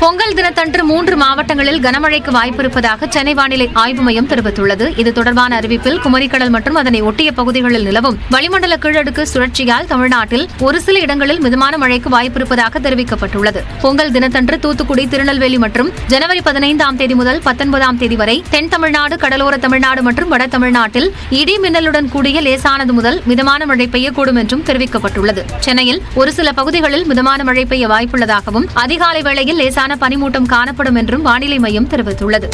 பொங்கல் தினத்தன்று 3 மாவட்டங்களில் கனமழைக்கு வாய்ப்பிருப்பதாக சென்னை வானிலை ஆய்வு மையம் தெரிவித்துள்ளது. இது தொடர்பான அறிவிப்பில் குமரிக்கடல் மற்றும் அதனை ஒட்டிய பகுதிகளில் நிலவும் வளிமண்டல கீழடுக்கு சுழற்சியால் தமிழ்நாட்டில் ஒரு சில இடங்களில் மிதமான மழைக்கு வாய்ப்பிருப்பதாக தெரிவிக்கப்பட்டுள்ளது. பொங்கல் தினத்தன்று தூத்துக்குடி, திருநெல்வேலி மற்றும் ஜனவரி 15ஆம் தேதி முதல் 19ஆம் தேதி வரை தென் தமிழ்நாடு, கடலோர தமிழ்நாடு மற்றும் வட தமிழ்நாட்டில் இடி மின்னலுடன் கூடிய லேசானது முதல் மிதமான மழை பெய்யக்கூடும் என்றும் தெரிவிக்கப்பட்டுள்ளது. சென்னையில் ஒரு சில பகுதிகளில் மிதமான மழை பெய்ய வாய்ப்புள்ளதாகவும் அதிகாலை வேளையில் லேசான பனிமூட்டம் காணப்படும் என்றும் வானிலை மையம் தெரிவித்துள்ளது.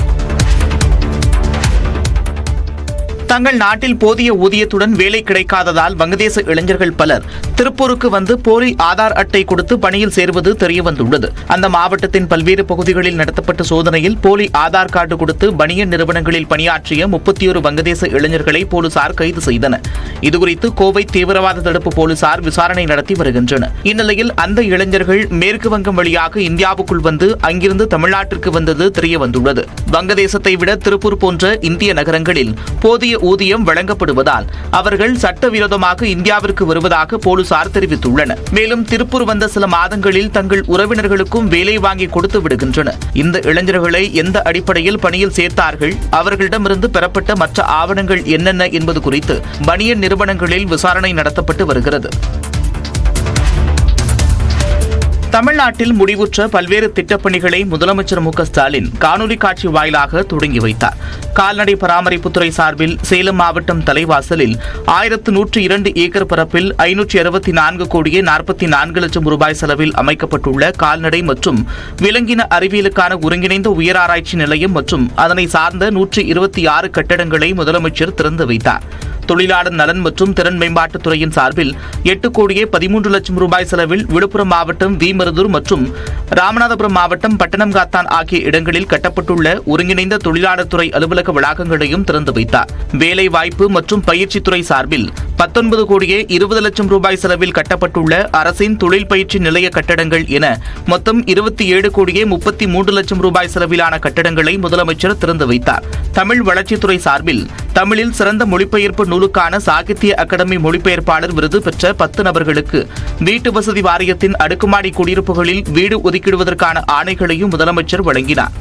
தங்கள் நாட்டில் போதிய ஊதியத்துடன் வேலை கிடைக்காததால் வங்கதேச இளைஞர்கள் பலர் திருப்பூருக்கு வந்து போலி ஆதார் அட்டை கொடுத்து பணியில் சேருவது தெரியவந்துள்ளது. அந்த மாவட்டத்தின் பல்வேறு பகுதிகளில் நடத்தப்பட்ட சோதனையில் போலி ஆதார் கார்டு கொடுத்து பனியன் நிறுவனங்களில் பணியாற்றிய 31 வங்கதேச இளைஞர்களை போலீசார் கைது செய்தனர். இதுகுறித்து கோவை தீவிரவாத தடுப்பு போலீசார் விசாரணை நடத்தி வருகின்றனர். இந்நிலையில் அந்த இளைஞர்கள் மேற்கு வங்கம் வழியாக இந்தியாவுக்குள் வந்து அங்கிருந்து தமிழ்நாட்டிற்கு வந்தது தெரியவந்துள்ளது. வங்கதேசத்தை விட திருப்பூர் போன்ற இந்திய நகரங்களில் போதிய ஊதியம் வழங்கப்படுவதால் அவர்கள் சட்டவிரோதமாக இந்தியாவிற்கு வருவதாக போலீசார் தெரிவித்துள்ளனர். மேலும் திருப்பூர் வந்த சில மாதங்களில் தங்கள் உறவினர்களுக்கும் வேலை வாங்கி கொடுத்து விடுகின்றனர். இந்த இளைஞர்களை எந்த அடிப்படையில் பணியில் சேர்த்தார்கள், அவர்களிடமிருந்து பெறப்பட்ட மற்ற ஆவணங்கள் என்னென்ன என்பது குறித்து பனியன் நிறுவனங்களில் விசாரணை நடத்தப்பட்டு வருகிறது. தமிழ்நாட்டில் முடிவுற்ற பல்வேறு திட்டப்பணிகளை முதலமைச்சர் மு.க.ஸ்டாலின் காணொலி காட்சி வாயிலாக தொடங்கி வைத்தார். கால்நடை பராமரிப்புத்துறை சார்பில் சேலம் மாவட்டம் தலைவாசலில் 1102 ஏக்கர் பரப்பில் 564 கோடியே 44 லட்சம் ரூபாய் செலவில் அமைக்கப்பட்டுள்ள கால்நடை மற்றும் விலங்கின அறிவியலுக்கான ஒருங்கிணைந்த உயராராய்ச்சி நிலையம் மற்றும் அதனை சார்ந்த 126 கட்டடங்களை முதலமைச்சர் திறந்து வைத்தார். தொழிலாளர் நலன் மற்றும் திறன் மேம்பாட்டுத் துறையின் சார்பில் 8 கோடியே 13 லட்சம் ரூபாய் செலவில் விழுப்புரம் மாவட்டம் வீமருதூர் மற்றும் ராமநாதபுரம் மாவட்டம் பட்டணம்காத்தான் ஆகிய இடங்களில் கட்டப்பட்டுள்ள ஒருங்கிணைந்த தொழிலாளர் துறை அலுவலக வளாகங்களையும் திறந்து வைத்தார். வேலை வாய்ப்பு மற்றும் பயிற்சித்துறை சார்பில் 19 கோடியே 20 லட்சம் ரூபாய் செலவில் கட்டப்பட்டுள்ள அரசின் தொழில் பயிற்சி நிலைய கட்டடங்கள் என மொத்தம் 27 கோடியே 33 லட்சம் ரூபாய் செலவிலான கட்டடங்களை முதலமைச்சர் திறந்து வைத்தார். தமிழ் வளர்ச்சித்துறை சார்பில் தமிழில் சிறந்த மொழிபெயர்ப்பு நூலுக்கான சாகித்ய அகாடமி மொழிபெயர்ப்பாளர் விருது பெற்ற 10 நபர்களுக்கு வீட்டு வசதி வாரியத்தின் அடுக்குமாடி குடியிருப்புகளில் வீடு ஒதுக்கிடுவதற்கான ஆணைகளையும் முதலமைச்சர் வழங்கினார்.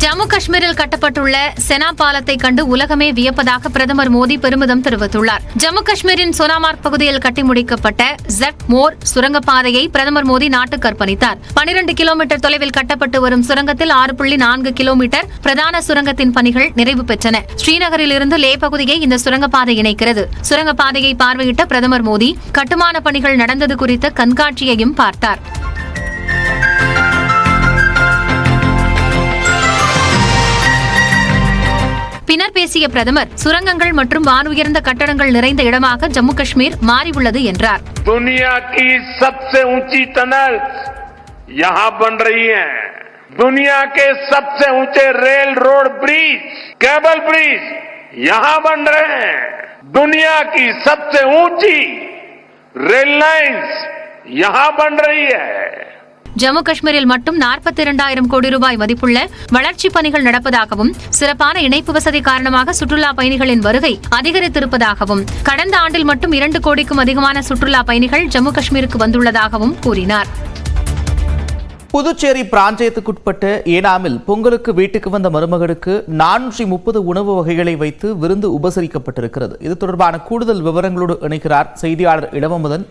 ஜம்மு காஷ்மீரில் கட்டப்பட்டுள்ள செனா பாலத்தை கண்டு உலகமே வியப்பதாக பிரதமர் மோடி பெருமிதம் தெரிவித்துள்ளார். ஜம்மு காஷ்மீரின் சோனாமார்க் பகுதியில் கட்டி முடிக்கப்பட்ட ஜட் மோர் சுரங்கப்பாதையை பிரதமர் மோடி நாட்டுக்கு அர்ப்பணித்தார். 12 கிலோமீட்டர் தொலைவில் கட்டப்பட்டு வரும் சுரங்கத்தில் 6.4 கிலோமீட்டர் பிரதான சுரங்கத்தின் பணிகள் நிறைவு பெற்றன. ஸ்ரீநகரில் இருந்து லே பகுதியை இந்த சுரங்கப்பாதை இணைக்கிறது. சுரங்கப்பாதையை பார்வையிட்ட பிரதமர் மோடி கட்டுமான பணிகள் நடந்தது குறித்த கண்காட்சியையும் பார்த்தார். பின்னர் பேசிய பிரதமர் சுரங்கங்கள் மற்றும் வானுயர்ந்த கட்டடங்கள் நிறைந்த இடமாக ஜம்மு காஷ்மீர் மாறியுள்ளது என்றார். दुनिया की सबसे ऊंची टनल यहां बन रही है. दुनिया के सबसे ऊंचे rail road bridge, cable bridge यहां बन रहे हैं. दुनिया की सबसे ऊंची रेल लाइंस यहां बन रही है. ஜம்மு காஷ்மீரில் மட்டும் 42,000 கோடி ரூபாய் மதிப்புள்ள வளர்ச்சிப் பணிகள் நடப்பதாகவும் சிறப்பான இணைப்பு வசதி காரணமாக சுற்றுலா பயணிகளின் வருகை அதிகரித்திருப்பதாகவும் கடந்த ஆண்டில் மட்டும் 2 கோடிக்கும் அதிகமான சுற்றுலா பயணிகள் ஜம்மு காஷ்மீருக்கு வந்துள்ளதாகவும் கூறினார். புதுச்சேரி பிராந்தியத்துக்குட்பட்ட ஏனாமில் பொங்கலுக்கு வீட்டுக்கு வந்த மருமகளுக்கு 430 உணவு வகைகளை வைத்து விருந்து உபசரிக்கப்பட்டிருக்கிறது. இது தொடர்பான கூடுதல் விவரங்களோடு இணைக்கிறார் செய்தியாளர் இளவமுதன்.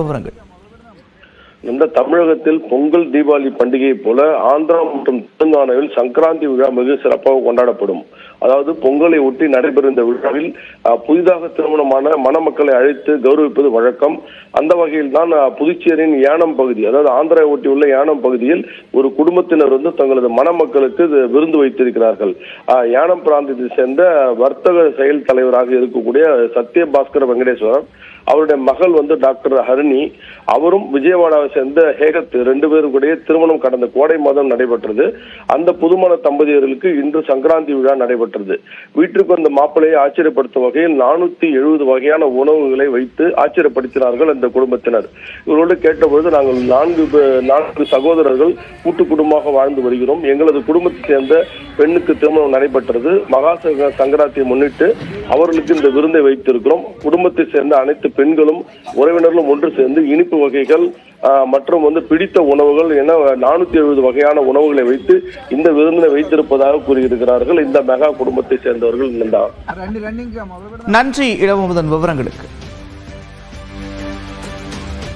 விவரங்கள். இந்த தமிழகத்தில் பொங்கல், தீபாவளி பண்டிகை போல ஆந்திரா மற்றும் தெலுங்கானாவில் சங்கராந்தி விழா மிக சிறப்பாக கொண்டாடப்படும். அதாவது பொங்கலை ஒட்டி நடைபெறும் இந்த விழாவில் புதிதாக திருமணமான மணமக்களை அழைத்து கௌரவிப்பது வழக்கம். அந்த வகையில் தான் புதுச்சேரியின் யானம் பகுதி, அதாவது ஆந்திரா ஒட்டியுள்ள யானம் பகுதியில் ஒரு குடும்பத்தினர் வந்து தங்களது மணமக்களுக்கு விருந்து வைத்திருக்கிறார்கள். யானம் பிராந்தியத்தை சேர்ந்த வர்த்தக செயல் தலைவராக இருக்கக்கூடிய சத்யபாஸ்கர் வெங்கடேஸ்வரர், அவருடைய மகள் வந்து டாக்டர் ஹரிணி, அவரும் விஜயவாடாவை சேர்ந்த ஹேகத், 2 பேருடைய திருமணம் கடந்த கோடை மாதம் நடைபெற்றது. அந்த புதுமண தம்பதியர்களுக்கு இன்று சங்கராந்தி விழா நடைபெற்றது. வீட்டிற்கு வந்த மாப்பிள்ளையை ஆச்சரியப்படுத்தும் வகையில் 470 வகையான உணவுகளை வைத்து ஆச்சரியப்படுத்தினார்கள் அந்த குடும்பத்தினர். இவரோடு கேட்டபொழுது, நாங்கள் 4 சகோதரர்கள் கூட்டு குடும்பமாக வாழ்ந்து வருகிறோம். எங்களது குடும்பத்தை சேர்ந்த பெண்ணுக்கு திருமணம் நடைபெற்றது. மகா சங்கராந்தியை முன்னிட்டு அவர்களுக்கு இந்த விருந்தை வைத்திருக்கிறோம். குடும்பத்தை சேர்ந்த அனைத்து பெண்களும் உறவினர்களும் ஒன்று சேர்ந்து இனிப்பு வகைகள் மற்றும் பிடித்த உணவுகள் என 470 வகையான உணவுகளை வைத்து இந்த விருந்தினை வைத்திருப்பதாக கூறியிருக்கிறார்கள் இந்த மெகா குடும்பத்தை சேர்ந்தவர்கள். நன்றி இளமுதன் விவரங்களுக்கு.